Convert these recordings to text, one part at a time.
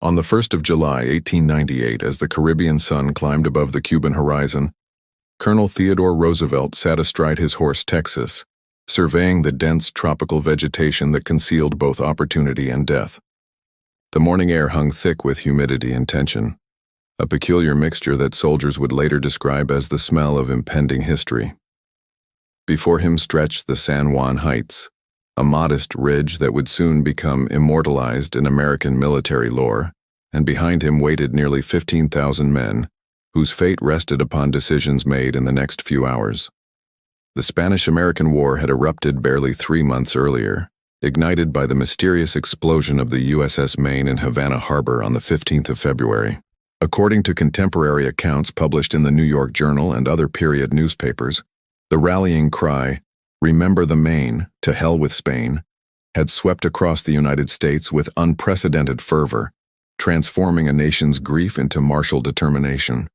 On the 1st of July, 1898, as the Caribbean sun climbed above the Cuban horizon, Colonel Theodore Roosevelt sat astride his horse Texas, surveying the dense tropical vegetation that concealed both opportunity and death. The morning air hung thick with humidity and tension, a peculiar mixture that soldiers would later describe as the smell of impending history. Before him stretched the San Juan Heights, a modest ridge that would soon become immortalized in American military lore, and behind him waited nearly 15,000 men, whose fate rested upon decisions made in the next few hours. The Spanish-American War had erupted barely 3 months earlier, ignited by the mysterious explosion of the USS Maine in Havana Harbor on the 15th of February. According to contemporary accounts published in the New York Journal and other period newspapers, the rallying cry, "Remember the Maine, to hell with Spain," had swept across the United States with unprecedented fervor, transforming a nation's grief into martial determination.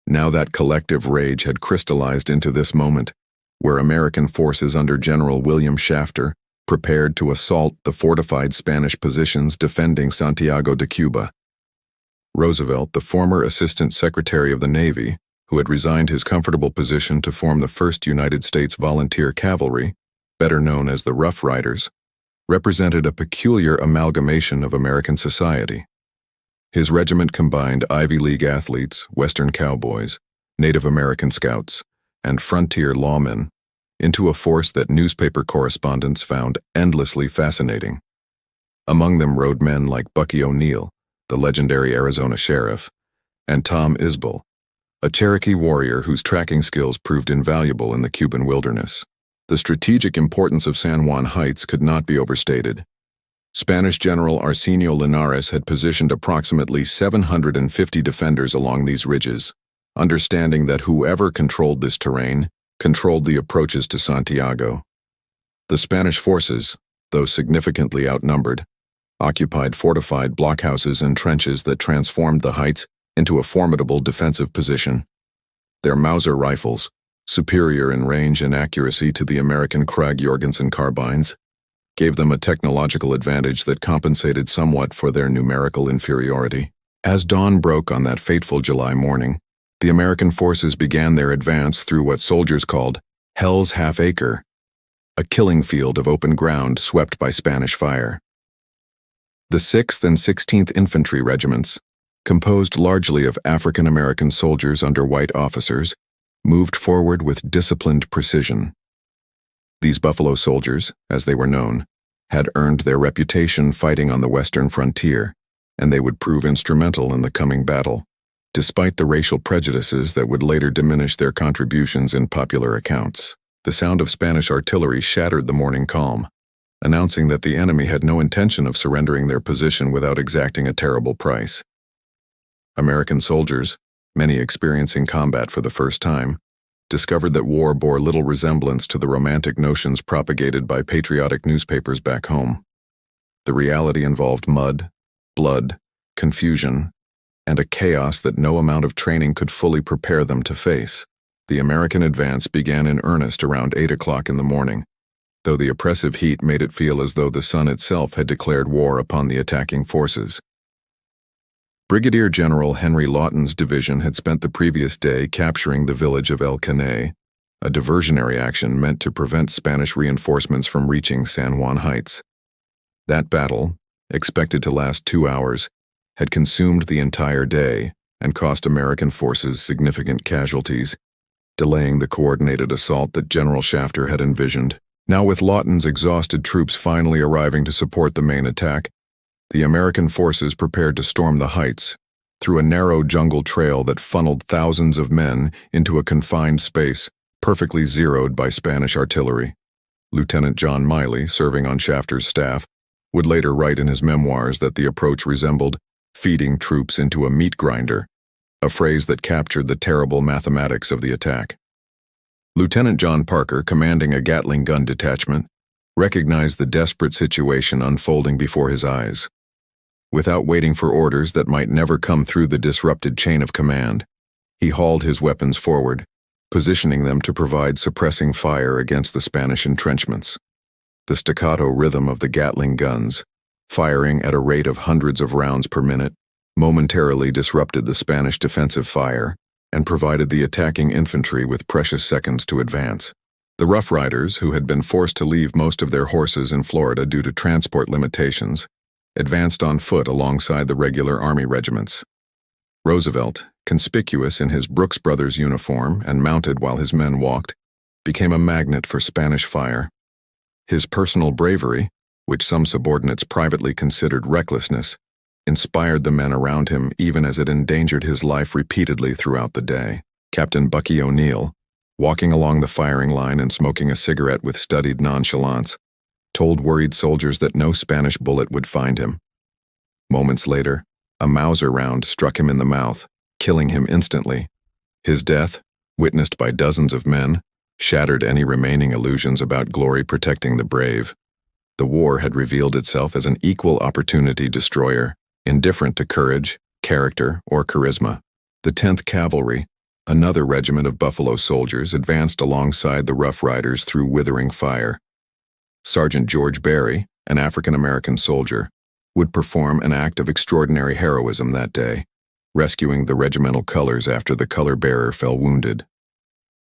Now that collective rage had crystallized into this moment, where American forces under General William Shafter prepared to assault the fortified Spanish positions defending Santiago de Cuba. Roosevelt, the former Assistant Secretary of the Navy, who had resigned his comfortable position to form the 1st United States Volunteer Cavalry, better known as the Rough Riders, represented a peculiar amalgamation of American society. His regiment combined Ivy League athletes, Western cowboys, Native American scouts, and frontier lawmen into a force that newspaper correspondents found endlessly fascinating. Among them rode men like Bucky O'Neill, the legendary Arizona sheriff, and Tom Isbell, a Cherokee warrior whose tracking skills proved invaluable in the Cuban wilderness. The strategic importance of San Juan Heights could not be overstated. Spanish General Arsenio Linares had positioned approximately 750 defenders along these ridges, understanding that whoever controlled this terrain controlled the approaches to Santiago. The Spanish forces, though significantly outnumbered, occupied fortified blockhouses and trenches that transformed the heights into a formidable defensive position. Their Mauser rifles, superior in range and accuracy to the American Krag-Jorgensen carbines, gave them a technological advantage that compensated somewhat for their numerical inferiority. As dawn broke on that fateful July morning, the American forces began their advance through what soldiers called Hell's Half-Acre, a killing field of open ground swept by Spanish fire. The 6th and 16th Infantry Regiments, composed largely of African American soldiers under white officers, moved forward with disciplined precision. These Buffalo Soldiers, as they were known, had earned their reputation fighting on the western frontier, and they would prove instrumental in the coming battle, despite the racial prejudices that would later diminish their contributions in popular accounts. The sound of Spanish artillery shattered the morning calm, announcing that the enemy had no intention of surrendering their position without exacting a terrible price. American soldiers, many experiencing combat for the first time, discovered that war bore little resemblance to the romantic notions propagated by patriotic newspapers back home. The reality involved mud, blood, confusion, and a chaos that no amount of training could fully prepare them to face. The American advance began in earnest around 8 o'clock in the morning, though the oppressive heat made it feel as though the sun itself had declared war upon the attacking forces. Brigadier General Henry Lawton's division had spent the previous day capturing the village of El Caney, a diversionary action meant to prevent Spanish reinforcements from reaching San Juan Heights. That battle, expected to last 2 hours, had consumed the entire day and cost American forces significant casualties, delaying the coordinated assault that General Shafter had envisioned. Now, with Lawton's exhausted troops finally arriving to support the main attack, the American forces prepared to storm the heights, through a narrow jungle trail that funneled thousands of men into a confined space perfectly zeroed by Spanish artillery. Lieutenant John Miley, serving on Shafter's staff, would later write in his memoirs that the approach resembled feeding troops into a meat grinder, a phrase that captured the terrible mathematics of the attack. Lieutenant John Parker, commanding a Gatling gun detachment, recognized the desperate situation unfolding before his eyes. Without waiting for orders that might never come through the disrupted chain of command, he hauled his weapons forward, positioning them to provide suppressing fire against the Spanish entrenchments. The staccato rhythm of the Gatling guns, firing at a rate of hundreds of rounds per minute, momentarily disrupted the Spanish defensive fire and provided the attacking infantry with precious seconds to advance. The Rough Riders, who had been forced to leave most of their horses in Florida due to transport limitations, advanced on foot alongside the regular army regiments. Roosevelt, conspicuous in his Brooks Brothers uniform and mounted while his men walked, became a magnet for Spanish fire. His personal bravery, which some subordinates privately considered recklessness, inspired the men around him even as it endangered his life repeatedly throughout the day. Captain Bucky O'Neill, walking along the firing line and smoking a cigarette with studied nonchalance, told worried soldiers that no Spanish bullet would find him. Moments later, a Mauser round struck him in the mouth, killing him instantly. His death, witnessed by dozens of men, shattered any remaining illusions about glory protecting the brave. The war had revealed itself as an equal opportunity destroyer, indifferent to courage, character, or charisma. The 10th Cavalry, another regiment of Buffalo soldiers, advanced alongside the Rough Riders through withering fire. Sergeant George Barry, an African-American soldier, would perform an act of extraordinary heroism that day, rescuing the regimental colors after the color-bearer fell wounded.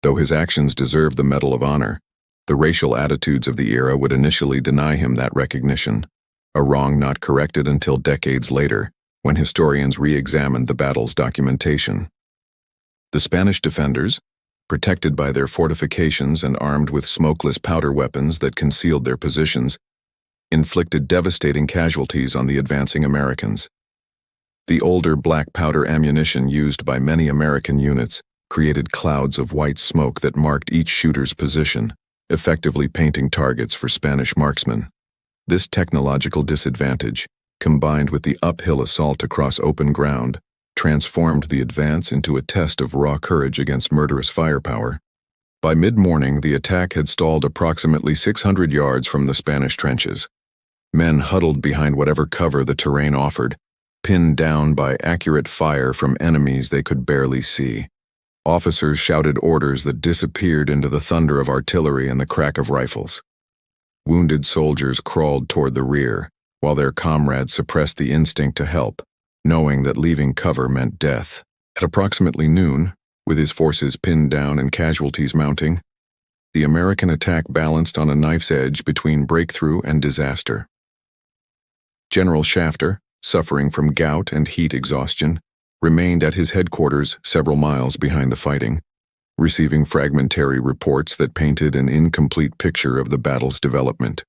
Though his actions deserved the Medal of Honor, the racial attitudes of the era would initially deny him that recognition, a wrong not corrected until decades later, when historians re-examined the battle's documentation. The Spanish defenders, protected by their fortifications and armed with smokeless powder weapons that concealed their positions, inflicted devastating casualties on the advancing Americans. The older black powder ammunition used by many American units created clouds of white smoke that marked each shooter's position, effectively painting targets for Spanish marksmen. This technological disadvantage, combined with the uphill assault across open ground, transformed the advance into a test of raw courage against murderous firepower. By mid-morning, the attack had stalled approximately 600 yards from the Spanish trenches. Men huddled behind whatever cover the terrain offered, pinned down by accurate fire from enemies they could barely see. Officers shouted orders that disappeared into the thunder of artillery and the crack of rifles. Wounded soldiers crawled toward the rear, while their comrades suppressed the instinct to help, knowing that leaving cover meant death. At approximately noon, with his forces pinned down and casualties mounting, the American attack balanced on a knife's edge between breakthrough and disaster. General Shafter, suffering from gout and heat exhaustion, remained at his headquarters several miles behind the fighting, receiving fragmentary reports that painted an incomplete picture of the battle's development.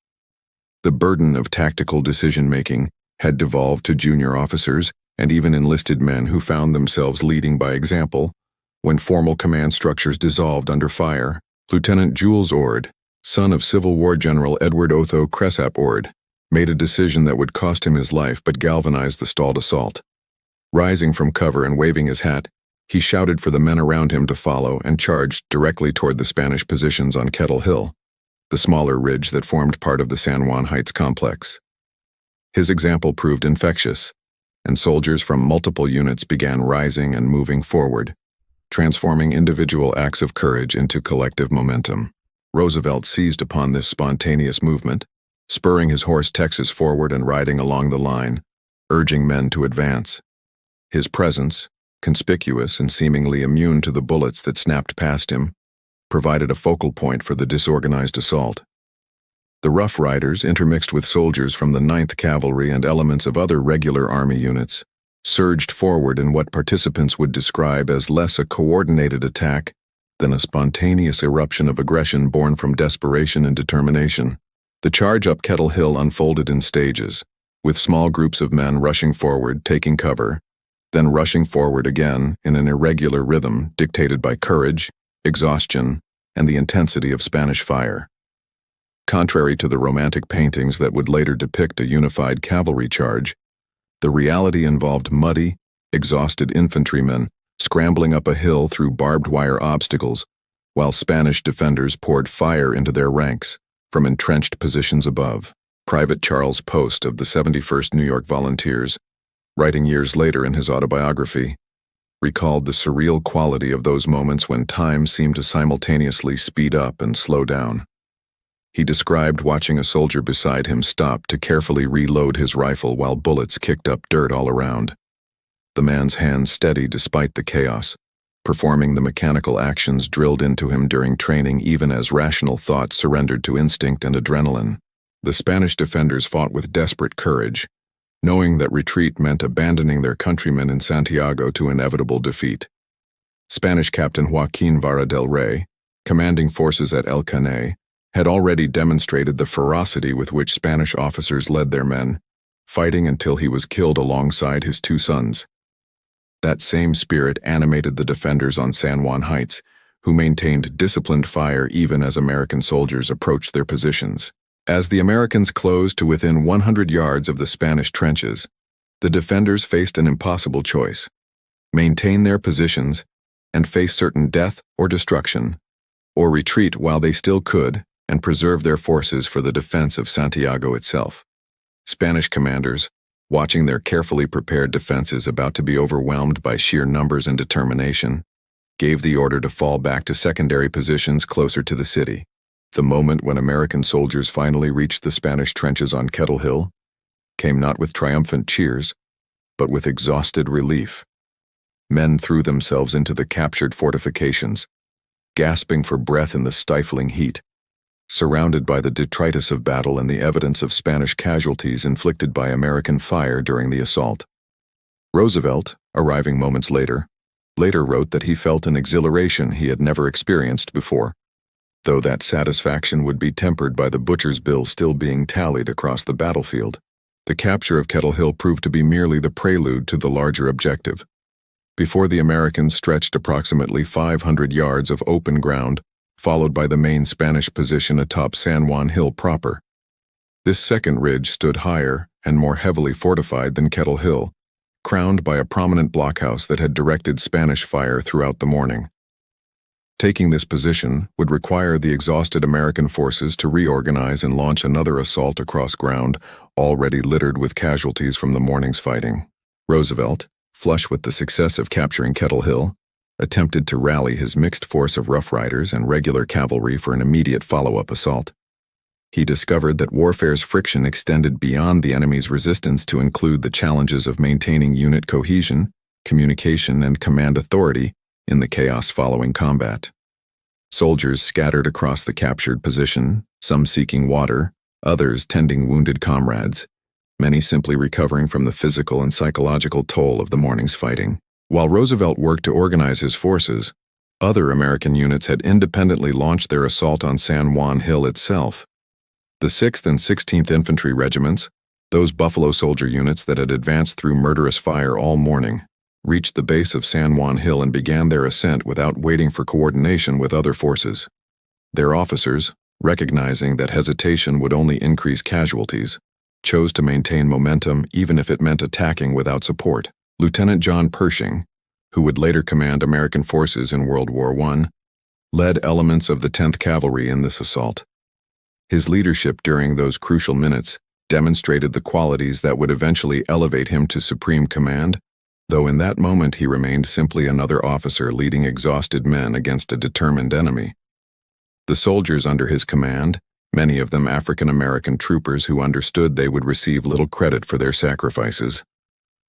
The burden of tactical decision-making had devolved to junior officers and even enlisted men who found themselves leading by example. When formal command structures dissolved under fire, Lieutenant Jules Ord, son of Civil War General Edward Otho Cresap Ord, made a decision that would cost him his life but galvanized the stalled assault. Rising from cover and waving his hat, he shouted for the men around him to follow and charged directly toward the Spanish positions on Kettle Hill, the smaller ridge that formed part of the San Juan Heights complex. His example proved infectious, and soldiers from multiple units began rising and moving forward, transforming individual acts of courage into collective momentum. Roosevelt seized upon this spontaneous movement, spurring his horse Texas forward and riding along the line, urging men to advance. His presence, conspicuous and seemingly immune to the bullets that snapped past him, provided a focal point for the disorganized assault. The Rough Riders, intermixed with soldiers from the 9th Cavalry and elements of other regular Army units, surged forward in what participants would describe as less a coordinated attack than a spontaneous eruption of aggression born from desperation and determination. The charge up Kettle Hill unfolded in stages, with small groups of men rushing forward, taking cover, then rushing forward again in an irregular rhythm dictated by courage, exhaustion, and the intensity of Spanish fire. Contrary to the romantic paintings that would later depict a unified cavalry charge, the reality involved muddy, exhausted infantrymen scrambling up a hill through barbed wire obstacles, while Spanish defenders poured fire into their ranks from entrenched positions above. Private Charles Post of the 71st New York Volunteers, writing years later in his autobiography, recalled the surreal quality of those moments when time seemed to simultaneously speed up and slow down. He described watching a soldier beside him stop to carefully reload his rifle while bullets kicked up dirt all around. The man's hands steady despite the chaos, performing the mechanical actions drilled into him during training even as rational thought surrendered to instinct and adrenaline. The Spanish defenders fought with desperate courage, knowing that retreat meant abandoning their countrymen in Santiago to inevitable defeat. Spanish Captain Joaquin Vara del Rey, commanding forces at El Caney, had already demonstrated the ferocity with which Spanish officers led their men, fighting until he was killed alongside his two sons. That same spirit animated the defenders on San Juan Heights, who maintained disciplined fire even as American soldiers approached their positions. As the Americans closed to within 100 yards of the Spanish trenches, the defenders faced an impossible choice: maintain their positions and face certain death or destruction, or retreat while they still could and preserve their forces for the defense of Santiago itself. Spanish commanders, watching their carefully prepared defenses about to be overwhelmed by sheer numbers and determination, gave the order to fall back to secondary positions closer to the city. The moment when American soldiers finally reached the Spanish trenches on Kettle Hill came not with triumphant cheers, but with exhausted relief. Men threw themselves into the captured fortifications, gasping for breath in the stifling heat, surrounded by the detritus of battle and the evidence of Spanish casualties inflicted by American fire during the assault. Roosevelt, arriving moments later wrote that he felt an exhilaration he had never experienced before, though that satisfaction would be tempered by the butcher's bill still being tallied across the battlefield. The capture of Kettle Hill proved to be merely the prelude to the larger objective. Before the Americans stretched approximately 500 yards of open ground, followed by the main Spanish position atop San Juan Hill proper. This second ridge stood higher and more heavily fortified than Kettle Hill, crowned by a prominent blockhouse that had directed Spanish fire throughout the morning. Taking this position would require the exhausted American forces to reorganize and launch another assault across ground already littered with casualties from the morning's fighting. Roosevelt, flush with the success of capturing Kettle Hill, attempted to rally his mixed force of Rough Riders and regular cavalry for an immediate follow-up assault. He discovered that warfare's friction extended beyond the enemy's resistance to include the challenges of maintaining unit cohesion, communication, and command authority in the chaos following combat. Soldiers scattered across the captured position, some seeking water, others tending wounded comrades, many simply recovering from the physical and psychological toll of the morning's fighting. While Roosevelt worked to organize his forces, other American units had independently launched their assault on San Juan Hill itself. The 6th and 16th Infantry Regiments, those Buffalo Soldier units that had advanced through murderous fire all morning, reached the base of San Juan Hill and began their ascent without waiting for coordination with other forces. Their officers, recognizing that hesitation would only increase casualties, chose to maintain momentum even if it meant attacking without support. Lieutenant John Pershing, who would later command American forces in World War I, led elements of the 10th Cavalry in this assault. His leadership during those crucial minutes demonstrated the qualities that would eventually elevate him to supreme command, though in that moment he remained simply another officer leading exhausted men against a determined enemy. The soldiers under his command, many of them African-American troopers who understood they would receive little credit for their sacrifices,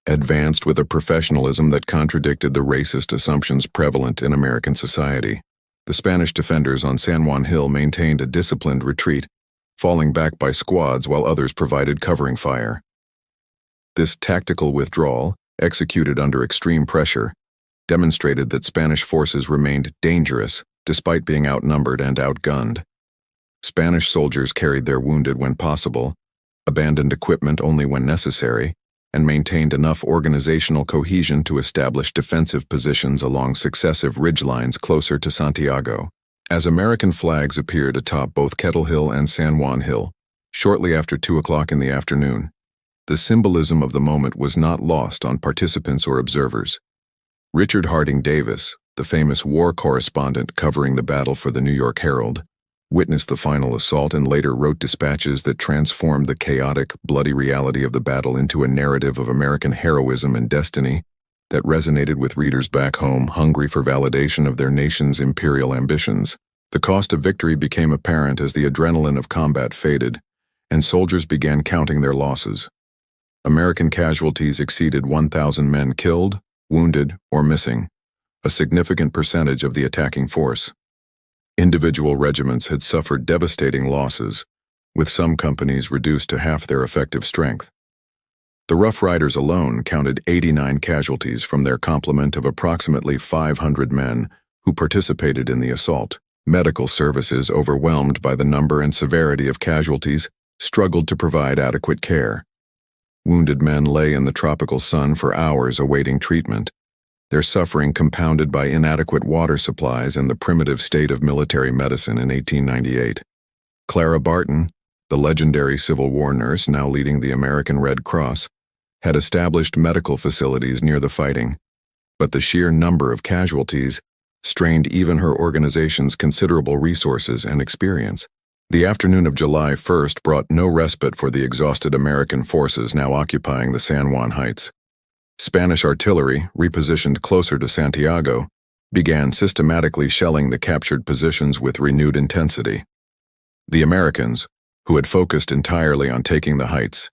advanced with a professionalism that contradicted the racist assumptions prevalent in American society. The Spanish defenders on San Juan Hill maintained a disciplined retreat, falling back by squads while others provided covering fire. This tactical withdrawal, executed under extreme pressure, demonstrated that Spanish forces remained dangerous despite being outnumbered and outgunned. Spanish soldiers carried their wounded when possible, abandoned equipment only when necessary, and maintained enough organizational cohesion to establish defensive positions along successive ridgelines closer to Santiago. As American flags appeared atop both Kettle Hill and San Juan Hill, shortly after 2 o'clock in the afternoon, the symbolism of the moment was not lost on participants or observers. Richard Harding Davis, the famous war correspondent covering the battle for the New York Herald, witnessed the final assault and later wrote dispatches that transformed the chaotic, bloody reality of the battle into a narrative of American heroism and destiny that resonated with readers back home hungry for validation of their nation's imperial ambitions. The cost of victory became apparent as the adrenaline of combat faded, and soldiers began counting their losses. American casualties exceeded 1,000 men killed, wounded, or missing, a significant percentage of the attacking force. Individual regiments had suffered devastating losses, with some companies reduced to half their effective strength. The Rough Riders alone counted 89 casualties from their complement of approximately 500 men who participated in the assault. Medical services, overwhelmed by the number and severity of casualties, struggled to provide adequate care. Wounded men lay in the tropical sun for hours awaiting treatment, their suffering compounded by inadequate water supplies and the primitive state of military medicine in 1898. Clara Barton, the legendary Civil War nurse now leading the American Red Cross, had established medical facilities near the fighting, but the sheer number of casualties strained even her organization's considerable resources and experience. The afternoon of July 1st brought no respite for the exhausted American forces now occupying the San Juan Heights. Spanish artillery, repositioned closer to Santiago, began systematically shelling the captured positions with renewed intensity. The Americans, who had focused entirely on taking the heights,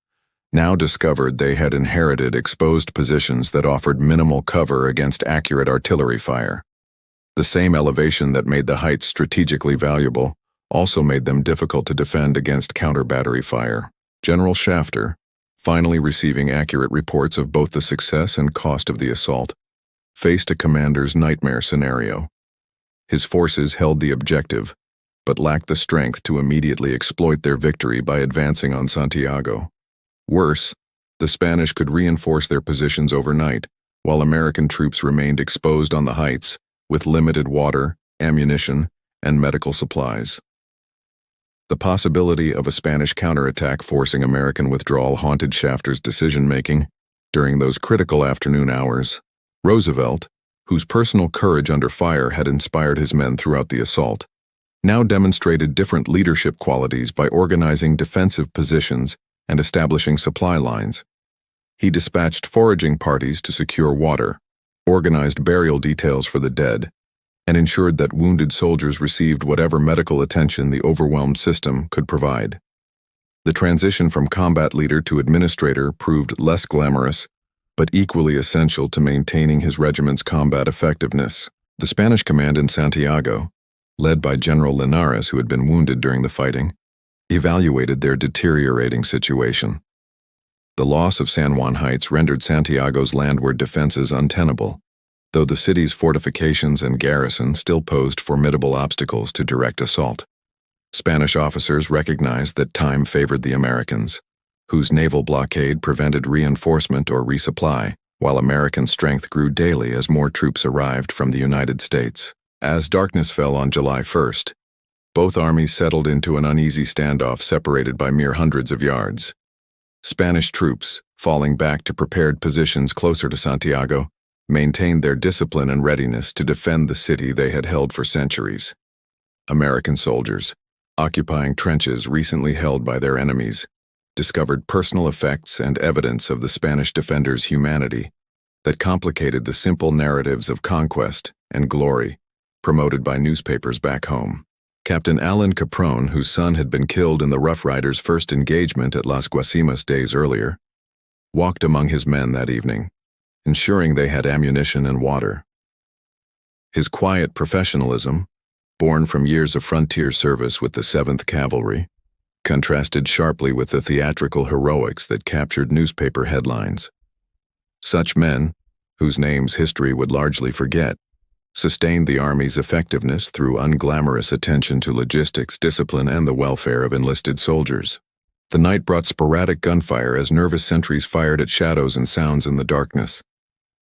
now discovered they had inherited exposed positions that offered minimal cover against accurate artillery fire. The same elevation that made the heights strategically valuable also made them difficult to defend against counter-battery fire. General Shafter, finally receiving accurate reports of both the success and cost of the assault, faced a commander's nightmare scenario. His forces held the objective, but lacked the strength to immediately exploit their victory by advancing on Santiago. Worse, the Spanish could reinforce their positions overnight, while American troops remained exposed on the heights, with limited water, ammunition, and medical supplies. The possibility of a Spanish counterattack forcing American withdrawal haunted Shafter's decision-making during those critical afternoon hours. Roosevelt, whose personal courage under fire had inspired his men throughout the assault, now demonstrated different leadership qualities by organizing defensive positions and establishing supply lines. He dispatched foraging parties to secure water, organized burial details for the dead, and ensured that wounded soldiers received whatever medical attention the overwhelmed system could provide. The transition from combat leader to administrator proved less glamorous, but equally essential to maintaining his regiment's combat effectiveness. The Spanish command in Santiago, led by General Linares, who had been wounded during the fighting, evaluated their deteriorating situation. The loss of San Juan Heights rendered Santiago's landward defenses untenable, though the city's fortifications and garrison still posed formidable obstacles to direct assault. Spanish officers recognized that time favored the Americans, whose naval blockade prevented reinforcement or resupply, while American strength grew daily as more troops arrived from the United States. As darkness fell on July 1st, both armies settled into an uneasy standoff separated by mere hundreds of yards. Spanish troops, falling back to prepared positions closer to Santiago, maintained their discipline and readiness to defend the city they had held for centuries. American soldiers, occupying trenches recently held by their enemies, discovered personal effects and evidence of the Spanish defenders' humanity that complicated the simple narratives of conquest and glory promoted by newspapers back home. Captain Alan Caprone, whose son had been killed in the Rough Riders' first engagement at Las Guasimas days earlier, walked among his men that evening, ensuring they had ammunition and water. His quiet professionalism, born from years of frontier service with the 7th Cavalry, contrasted sharply with the theatrical heroics that captured newspaper headlines. Such men, whose names history would largely forget, sustained the Army's effectiveness through unglamorous attention to logistics, discipline, and the welfare of enlisted soldiers. The night brought sporadic gunfire as nervous sentries fired at shadows and sounds in the darkness.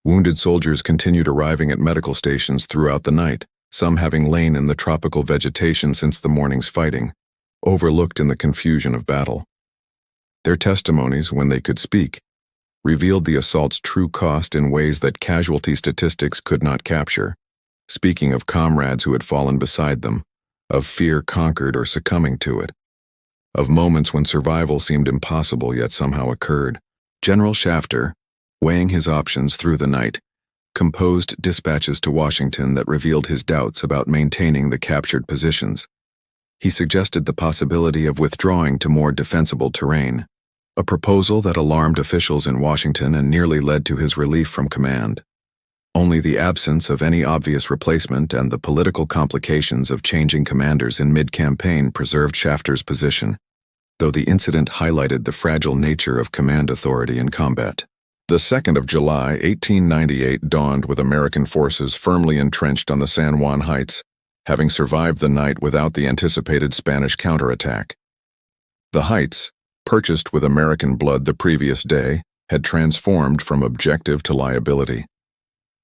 Wounded soldiers continued arriving at medical stations throughout the night, some having lain in the tropical vegetation since the morning's fighting, overlooked in the confusion of battle. Their testimonies, when they could speak, revealed the assault's true cost in ways that casualty statistics could not capture, speaking of comrades who had fallen beside them, of fear conquered or succumbing to it, of moments when survival seemed impossible yet somehow occurred. General Shafter, weighing his options through the night, composed dispatches to Washington that revealed his doubts about maintaining the captured positions. He suggested the possibility of withdrawing to more defensible terrain, a proposal that alarmed officials in Washington and nearly led to his relief from command. Only the absence of any obvious replacement and the political complications of changing commanders in mid-campaign preserved Shafter's position, though the incident highlighted the fragile nature of command authority in combat. The 2nd of July, 1898 dawned with American forces firmly entrenched on the San Juan Heights, having survived the night without the anticipated Spanish counterattack. The Heights, purchased with American blood the previous day, had transformed from objective to liability.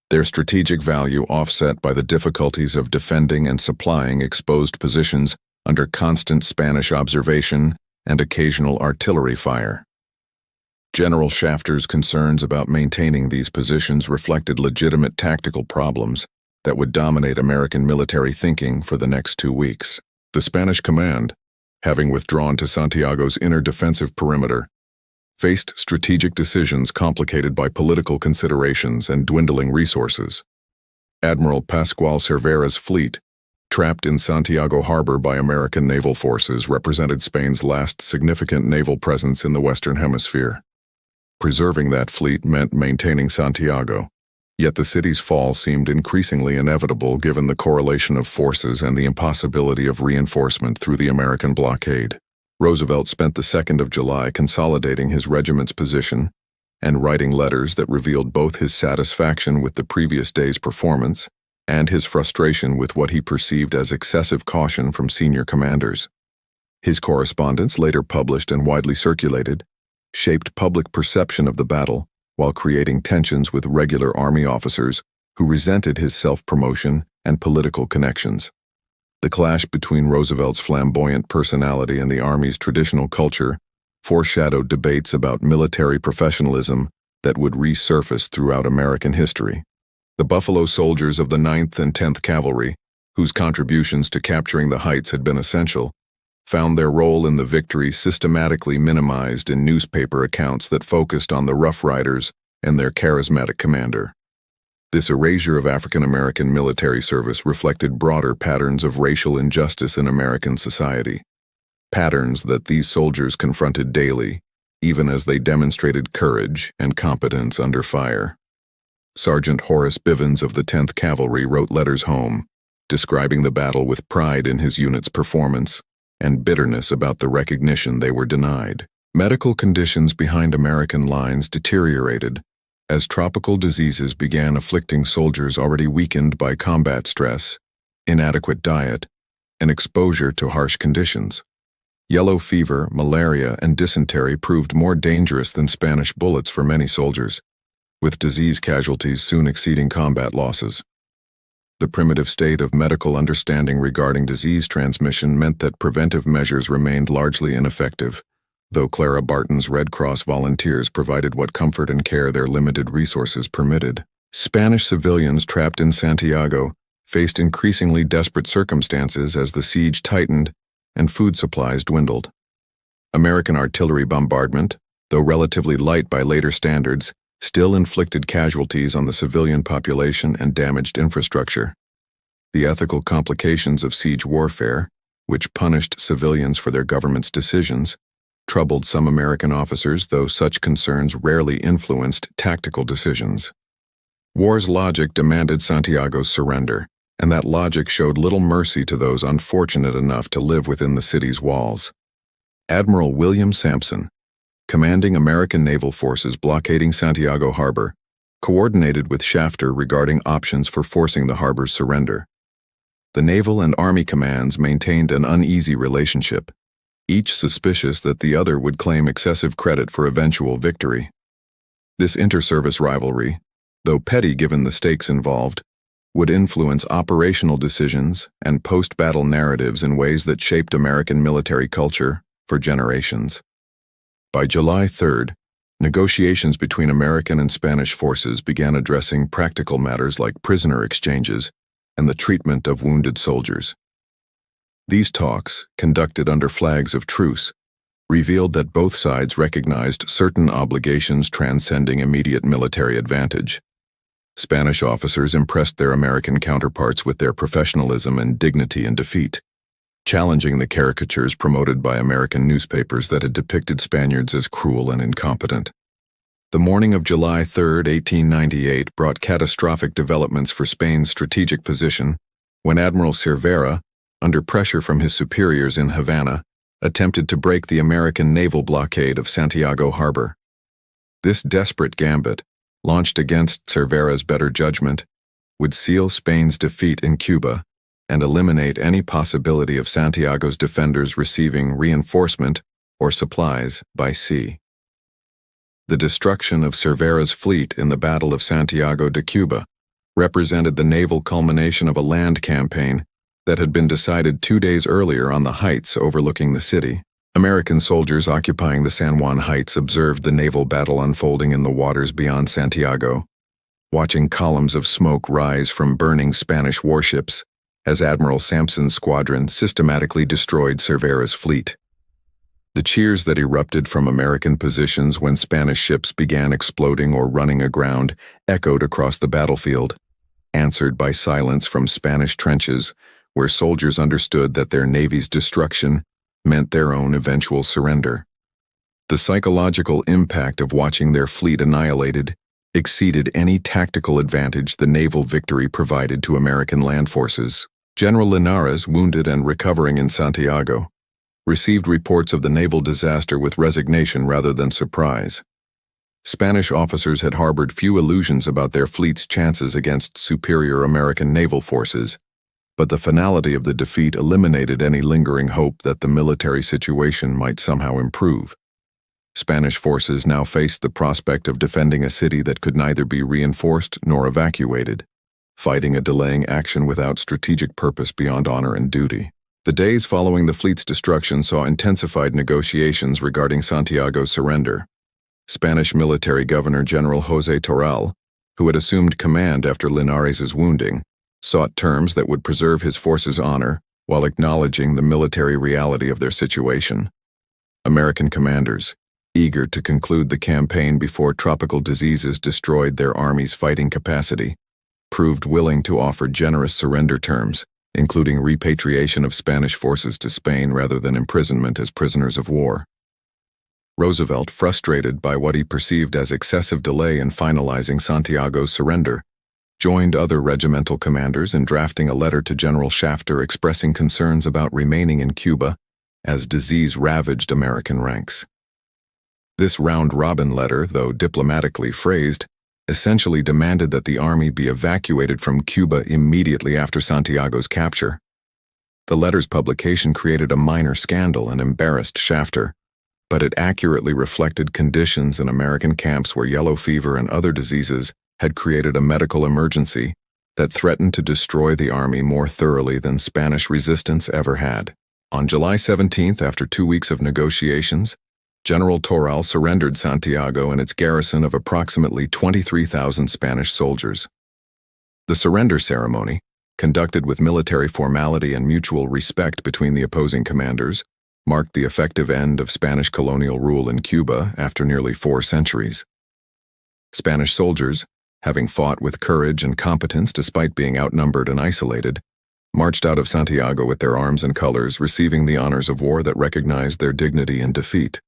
Their strategic value offset by the difficulties of defending and supplying exposed positions under constant Spanish observation and occasional artillery fire. General Shafter's concerns about maintaining these positions reflected legitimate tactical problems that would dominate American military thinking for the next 2 weeks. The Spanish command, having withdrawn to Santiago's inner defensive perimeter, faced strategic decisions complicated by political considerations and dwindling resources. Admiral Pascual Cervera's fleet, trapped in Santiago harbor by American naval forces, represented Spain's last significant naval presence in the Western Hemisphere. Preserving that fleet meant maintaining Santiago, yet the city's fall seemed increasingly inevitable given the correlation of forces and the impossibility of reinforcement through the American blockade. Roosevelt spent the 2nd of July consolidating his regiment's position and writing letters that revealed both his satisfaction with the previous day's performance and his frustration with what he perceived as excessive caution from senior commanders. His correspondence, later published and widely circulated, shaped public perception of the battle while creating tensions with regular Army officers who resented his self-promotion and political connections. The clash between Roosevelt's flamboyant personality and the Army's traditional culture foreshadowed debates about military professionalism that would resurface throughout American history. The Buffalo Soldiers of the 9th and 10th Cavalry, whose contributions to capturing the Heights had been essential, found their role in the victory systematically minimized in newspaper accounts that focused on the Rough Riders and their charismatic commander. This erasure of African American military service reflected broader patterns of racial injustice in American society, patterns that these soldiers confronted daily, even as they demonstrated courage and competence under fire. Sergeant Horace Bivens of the 10th Cavalry wrote letters home, describing the battle with pride in his unit's performance and bitterness about the recognition they were denied. Medical conditions behind American lines deteriorated as tropical diseases began afflicting soldiers already weakened by combat stress, inadequate diet, and exposure to harsh conditions. Yellow fever, malaria, and dysentery proved more dangerous than Spanish bullets for many soldiers, with disease casualties soon exceeding combat losses. The primitive state of medical understanding regarding disease transmission meant that preventive measures remained largely ineffective, though Clara Barton's Red Cross volunteers provided what comfort and care their limited resources permitted. Spanish civilians trapped in Santiago faced increasingly desperate circumstances as the siege tightened and food supplies dwindled. American artillery bombardment, though relatively light by later standards, still inflicted casualties on the civilian population and damaged infrastructure. The ethical complications of siege warfare, which punished civilians for their government's decisions, troubled some American officers, though such concerns rarely influenced tactical decisions. War's logic demanded Santiago's surrender, and that logic showed little mercy to those unfortunate enough to live within the city's walls. Admiral William Sampson, commanding American naval forces blockading Santiago Harbor, coordinated with Shafter regarding options for forcing the harbor's surrender. The naval and Army commands maintained an uneasy relationship, each suspicious that the other would claim excessive credit for eventual victory. This inter-service rivalry, though petty given the stakes involved, would influence operational decisions and post-battle narratives in ways that shaped American military culture for generations. By July 3rd, negotiations between American and Spanish forces began addressing practical matters like prisoner exchanges and the treatment of wounded soldiers. These talks, conducted under flags of truce, revealed that both sides recognized certain obligations transcending immediate military advantage. Spanish officers impressed their American counterparts with their professionalism and dignity in defeat, challenging the caricatures promoted by American newspapers that had depicted Spaniards as cruel and incompetent. The morning of July 3, 1898 brought catastrophic developments for Spain's strategic position when Admiral Cervera, under pressure from his superiors in Havana, attempted to break the American naval blockade of Santiago Harbor. This desperate gambit, launched against Cervera's better judgment, would seal Spain's defeat in Cuba and eliminate any possibility of Santiago's defenders receiving reinforcement or supplies by sea. The destruction of Cervera's fleet in the Battle of Santiago de Cuba represented the naval culmination of a land campaign that had been decided 2 days earlier on the heights overlooking the city. American soldiers occupying the San Juan Heights observed the naval battle unfolding in the waters beyond Santiago, watching columns of smoke rise from burning Spanish warships as Admiral Sampson's squadron systematically destroyed Cervera's fleet. The cheers that erupted from American positions when Spanish ships began exploding or running aground echoed across the battlefield, answered by silence from Spanish trenches where soldiers understood that their navy's destruction meant their own eventual surrender. The psychological impact of watching their fleet annihilated exceeded any tactical advantage the naval victory provided to American land forces. General Linares, wounded and recovering in Santiago, received reports of the naval disaster with resignation rather than surprise. Spanish officers had harbored few illusions about their fleet's chances against superior American naval forces, but the finality of the defeat eliminated any lingering hope that the military situation might somehow improve. Spanish forces now faced the prospect of defending a city that could neither be reinforced nor evacuated, fighting a delaying action without strategic purpose beyond honor and duty. The days following the fleet's destruction saw intensified negotiations regarding Santiago's surrender. Spanish military governor General José Toral, who had assumed command after Linares' wounding, sought terms that would preserve his force's honor while acknowledging the military reality of their situation. American commanders, eager to conclude the campaign before tropical diseases destroyed their army's fighting capacity, proved willing to offer generous surrender terms, including repatriation of Spanish forces to Spain rather than imprisonment as prisoners of war. Roosevelt, frustrated by what he perceived as excessive delay in finalizing Santiago's surrender, joined other regimental commanders in drafting a letter to General Shafter expressing concerns about remaining in Cuba as disease ravaged American ranks. This round-robin letter, though diplomatically phrased, essentially demanded that the army be evacuated from Cuba immediately after Santiago's capture. The letter's publication created a minor scandal and embarrassed Shafter, but it accurately reflected conditions in American camps where yellow fever and other diseases had created a medical emergency that threatened to destroy the army more thoroughly than Spanish resistance ever had. On July 17th, after 2 weeks of negotiations, General Toral surrendered Santiago and its garrison of approximately 23,000 Spanish soldiers. The surrender ceremony, conducted with military formality and mutual respect between the opposing commanders, marked the effective end of Spanish colonial rule in Cuba after nearly 4 centuries. Spanish soldiers, having fought with courage and competence despite being outnumbered and isolated, marched out of Santiago with their arms and colors, receiving the honors of war that recognized their dignity in defeat.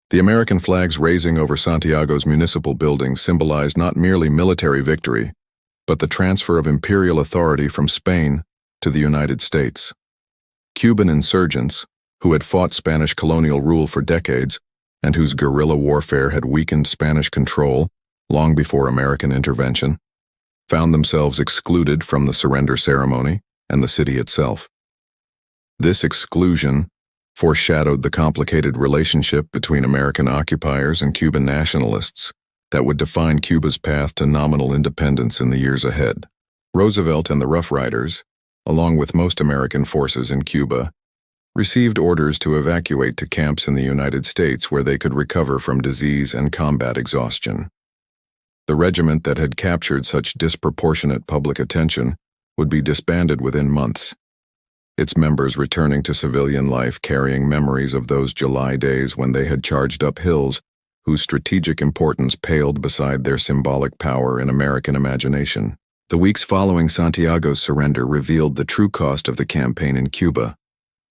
The American flags raising over Santiago's municipal buildings symbolized not merely military victory, but the transfer of imperial authority from Spain to the United States. Cuban insurgents, who had fought Spanish colonial rule for decades and whose guerrilla warfare had weakened Spanish control long before American intervention, found themselves excluded from the surrender ceremony and the city itself. This exclusion foreshadowed the complicated relationship between American occupiers and Cuban nationalists that would define Cuba's path to nominal independence in the years ahead. Roosevelt and the Rough Riders, along with most American forces in Cuba, received orders to evacuate to camps in the United States where they could recover from disease and combat exhaustion. The regiment that had captured such disproportionate public attention would be disbanded within months, its members returning to civilian life carrying memories of those July days when they had charged up hills whose strategic importance paled beside their symbolic power in American imagination. The weeks following Santiago's surrender revealed the true cost of the campaign in Cuba.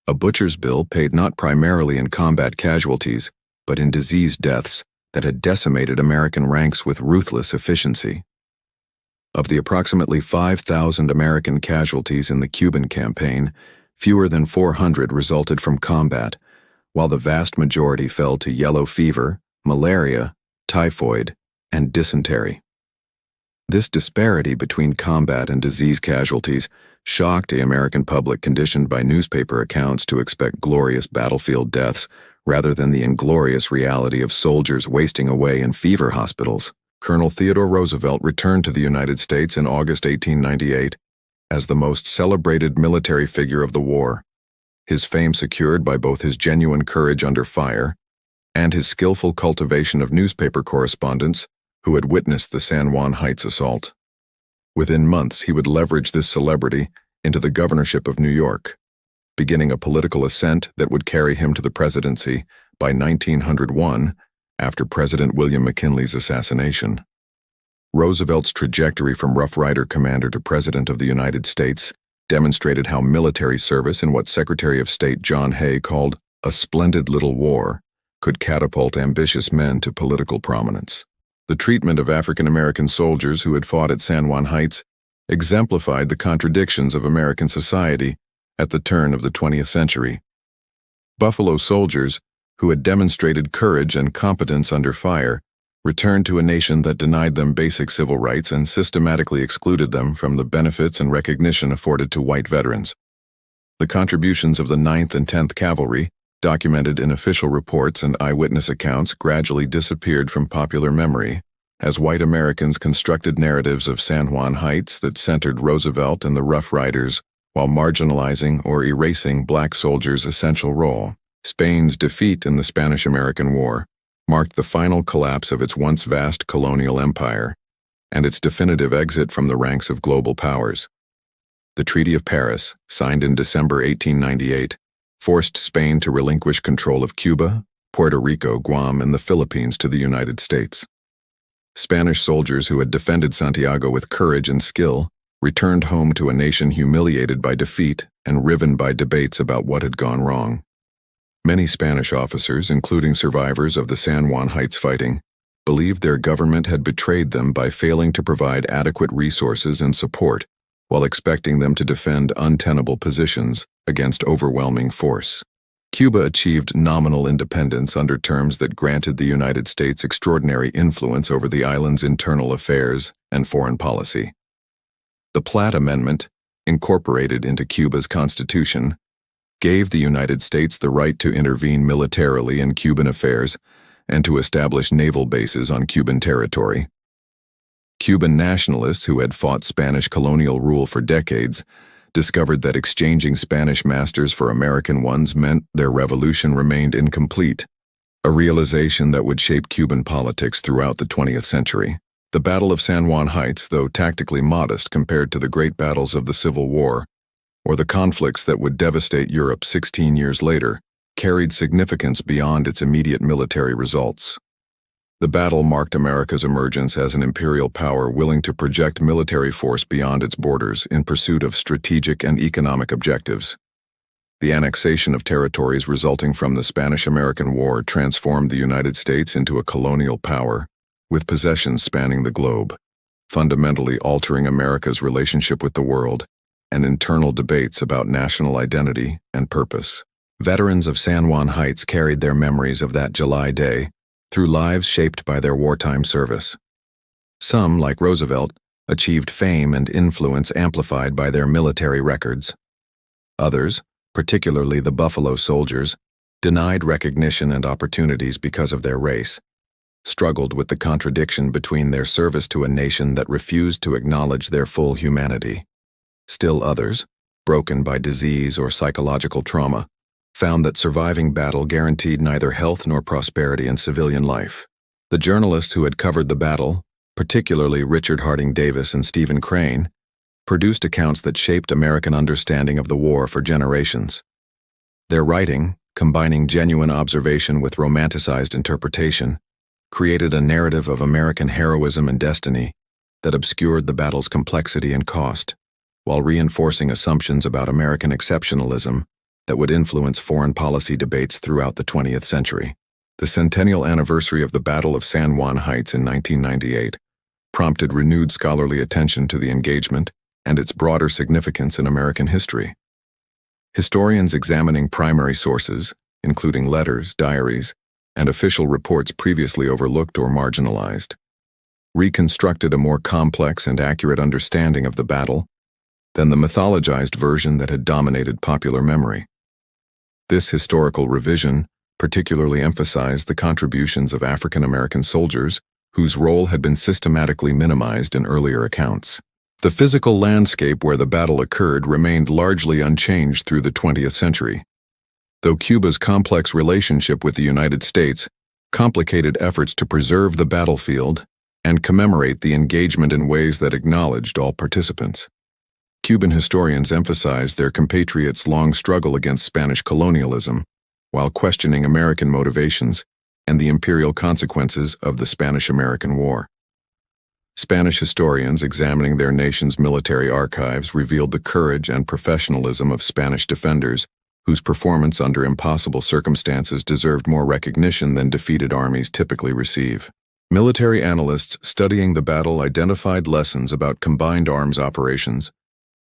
A butcher's bill paid not primarily in combat casualties, but in disease deaths that had decimated American ranks with ruthless efficiency. Of the approximately 5,000 American casualties in the Cuban campaign, fewer than 400 resulted from combat, while the vast majority fell to yellow fever, malaria, typhoid, and dysentery. This disparity between combat and disease casualties shocked the American public conditioned by newspaper accounts to expect glorious battlefield deaths rather than the inglorious reality of soldiers wasting away in fever hospitals. Colonel Theodore Roosevelt returned to the United States in August 1898 as the most celebrated military figure of the war, his fame secured by both his genuine courage under fire and his skillful cultivation of newspaper correspondents who had witnessed the San Juan Heights assault. Within months, he would leverage this celebrity into the governorship of New York, beginning a political ascent that would carry him to the presidency by 1901 after President William McKinley's assassination. Roosevelt's trajectory from Rough Rider commander to President of the United States demonstrated how military service in what Secretary of State John Hay called a splendid little war could catapult ambitious men to political prominence. The treatment of African American soldiers who had fought at San Juan Heights exemplified the contradictions of American society at the turn of the 20th century. Buffalo soldiers, who had demonstrated courage and competence under fire, returned to a nation that denied them basic civil rights and systematically excluded them from the benefits and recognition afforded to white veterans. The contributions of the 9th and 10th Cavalry, documented in official reports and eyewitness accounts, gradually disappeared from popular memory as white Americans constructed narratives of San Juan Heights that centered Roosevelt and the Rough Riders while marginalizing or erasing black soldiers' essential role. Spain's defeat in the Spanish-American War marked the final collapse of its once vast colonial empire and its definitive exit from the ranks of global powers. The Treaty of Paris, signed in December 1898, forced Spain to relinquish control of Cuba, Puerto Rico, Guam, and the Philippines to the United States. Spanish soldiers who had defended Santiago with courage and skill returned home to a nation humiliated by defeat and riven by debates about what had gone wrong. Many Spanish officers, including survivors of the San Juan Heights fighting, believed their government had betrayed them by failing to provide adequate resources and support while expecting them to defend untenable positions against overwhelming force. Cuba achieved nominal independence under terms that granted the United States extraordinary influence over the island's internal affairs and foreign policy. The Platt Amendment, incorporated into Cuba's constitution, gave the United States the right to intervene militarily in Cuban affairs and to establish naval bases on Cuban territory. Cuban nationalists who had fought Spanish colonial rule for decades discovered that exchanging Spanish masters for American ones meant their revolution remained incomplete, a realization that would shape Cuban politics throughout the 20th century. The Battle of San Juan Heights, though tactically modest compared to the great battles of the Civil War, or the conflicts that would devastate Europe 16 years later, carried significance beyond its immediate military results. The battle marked America's emergence as an imperial power willing to project military force beyond its borders in pursuit of strategic and economic objectives. The annexation of territories resulting from the Spanish-American War transformed the United States into a colonial power, with possessions spanning the globe, fundamentally altering America's relationship with the world and internal debates about national identity and purpose. Veterans of San Juan Heights carried their memories of that July day through lives shaped by their wartime service. Some, like Roosevelt, achieved fame and influence amplified by their military records. Others, particularly the Buffalo Soldiers, denied recognition and opportunities because of their race, struggled with the contradiction between their service to a nation that refused to acknowledge their full humanity. Still others, broken by disease or psychological trauma, found that surviving battle guaranteed neither health nor prosperity in civilian life. The journalists who had covered the battle, particularly Richard Harding Davis and Stephen Crane, produced accounts that shaped American understanding of the war for generations. Their writing, combining genuine observation with romanticized interpretation, created a narrative of American heroism and destiny that obscured the battle's complexity and cost, while reinforcing assumptions about American exceptionalism that would influence foreign policy debates throughout the 20th century. The centennial anniversary of the Battle of San Juan Heights in 1998 prompted renewed scholarly attention to the engagement and its broader significance in American history. Historians examining primary sources, including letters, diaries, and official reports previously overlooked or marginalized, reconstructed a more complex and accurate understanding of the battle than the mythologized version that had dominated popular memory. This historical revision particularly emphasized the contributions of African American soldiers whose role had been systematically minimized in earlier accounts. The physical landscape where the battle occurred remained largely unchanged through the 20th century, though Cuba's complex relationship with the United States complicated efforts to preserve the battlefield and commemorate the engagement in ways that acknowledged all participants. Cuban historians emphasized their compatriots' long struggle against Spanish colonialism, while questioning American motivations and the imperial consequences of the Spanish-American War. Spanish historians examining their nation's military archives revealed the courage and professionalism of Spanish defenders, whose performance under impossible circumstances deserved more recognition than defeated armies typically receive. Military analysts studying the battle identified lessons about combined arms operations,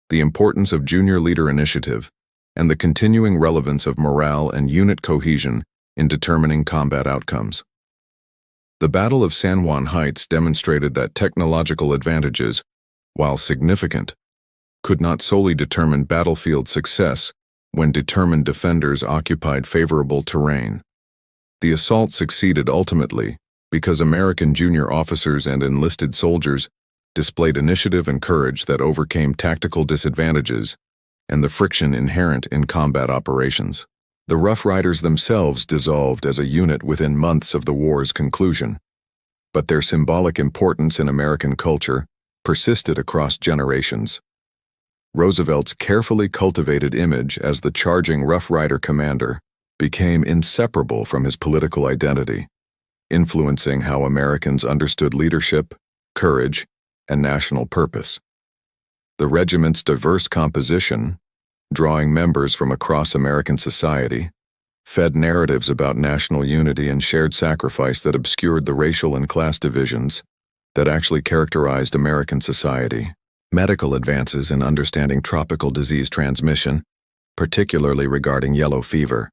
the importance of junior leader initiative, and the continuing relevance of morale and unit cohesion in determining combat outcomes. The Battle of San Juan Heights demonstrated that technological advantages, while significant, could not solely determine battlefield success when determined defenders occupied favorable terrain. The assault succeeded ultimately because American junior officers and enlisted soldiers displayed initiative and courage that overcame tactical disadvantages and the friction inherent in combat operations. The Rough Riders themselves dissolved as a unit within months of the war's conclusion, but their symbolic importance in American culture persisted across generations. Roosevelt's carefully cultivated image as the charging Rough Rider commander became inseparable from his political identity, influencing how Americans understood leadership, courage, and national purpose. The regiment's diverse composition, drawing members from across American society, fed narratives about national unity and shared sacrifice that obscured the racial and class divisions that actually characterized American society. Medical advances in understanding tropical disease transmission, particularly regarding yellow fever,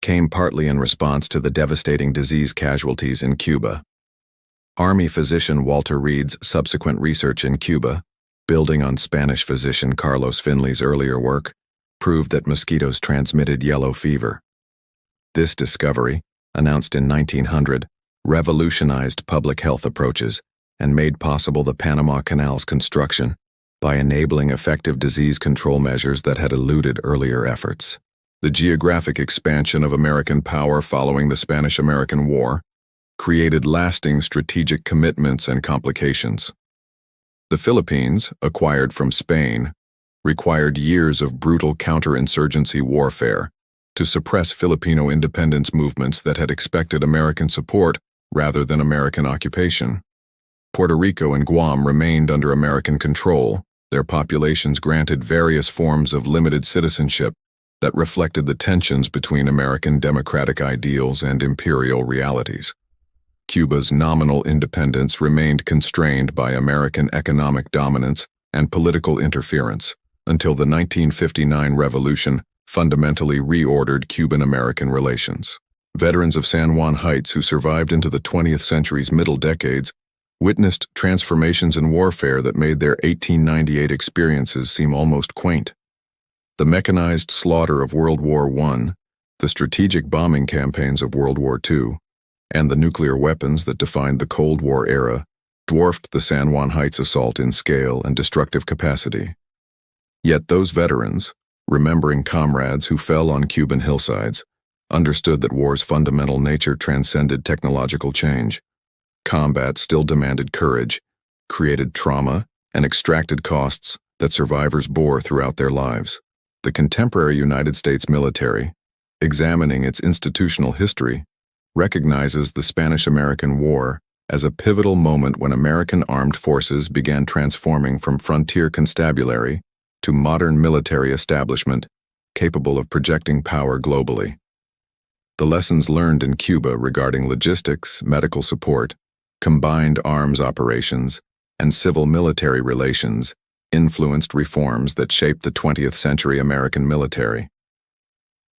came partly in response to the devastating disease casualties in Cuba. Army physician Walter Reed's subsequent research in Cuba, building on Spanish physician Carlos Finley's earlier work, proved that mosquitoes transmitted yellow fever. This discovery, announced in 1900, revolutionized public health approaches and made possible the Panama Canal's construction by enabling effective disease control measures that had eluded earlier efforts. The geographic expansion of American power following the Spanish-American War created lasting strategic commitments and complications. The Philippines, acquired from Spain, required years of brutal counterinsurgency warfare to suppress Filipino independence movements that had expected American support rather than American occupation. Puerto Rico and Guam remained under American control, their populations granted various forms of limited citizenship that reflected the tensions between American democratic ideals and imperial realities. Cuba's nominal independence remained constrained by American economic dominance and political interference until the 1959 revolution fundamentally reordered Cuban-American relations. Veterans of San Juan Heights who survived into the 20th century's middle decades witnessed transformations in warfare that made their 1898 experiences seem almost quaint. The mechanized slaughter of World War I, the strategic bombing campaigns of World War II, and the nuclear weapons that defined the Cold War era dwarfed the San Juan Heights assault in scale and destructive capacity. Yet those veterans, remembering comrades who fell on Cuban hillsides, understood that war's fundamental nature transcended technological change. Combat still demanded courage, created trauma, and extracted costs that survivors bore throughout their lives. The contemporary United States military, examining its institutional history, recognizes the Spanish-American War as a pivotal moment when American armed forces began transforming from frontier constabulary to modern military establishment capable of projecting power globally. The lessons learned in Cuba regarding logistics, medical support, combined arms operations, and civil-military relations influenced reforms that shaped the 20th century American military.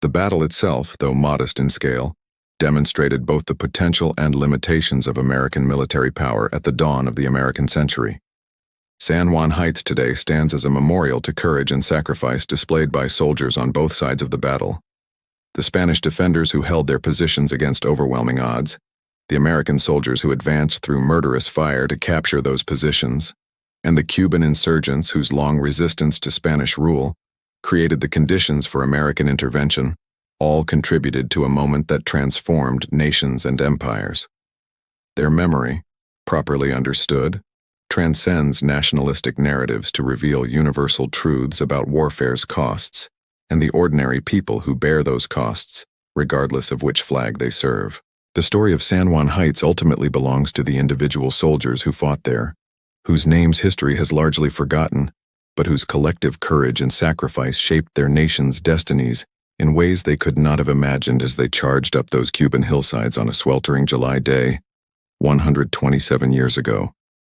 The battle itself, though modest in scale, demonstrated both the potential and limitations of American military power at the dawn of the American century. San Juan Heights today stands as a memorial to courage and sacrifice displayed by soldiers on both sides of the battle. The Spanish defenders who held their positions against overwhelming odds, the American soldiers who advanced through murderous fire to capture those positions, and the Cuban insurgents whose long resistance to Spanish rule created the conditions for American intervention, all contributed to a moment that transformed nations and empires. Their memory, properly understood, transcends nationalistic narratives to reveal universal truths about warfare's costs and the ordinary people who bear those costs, regardless of which flag they serve. The story of San Juan Heights ultimately belongs to the individual soldiers who fought there, whose names history has largely forgotten, but whose collective courage and sacrifice shaped their nation's destinies in ways they could not have imagined as they charged up those Cuban hillsides on a sweltering July day 127 years ago.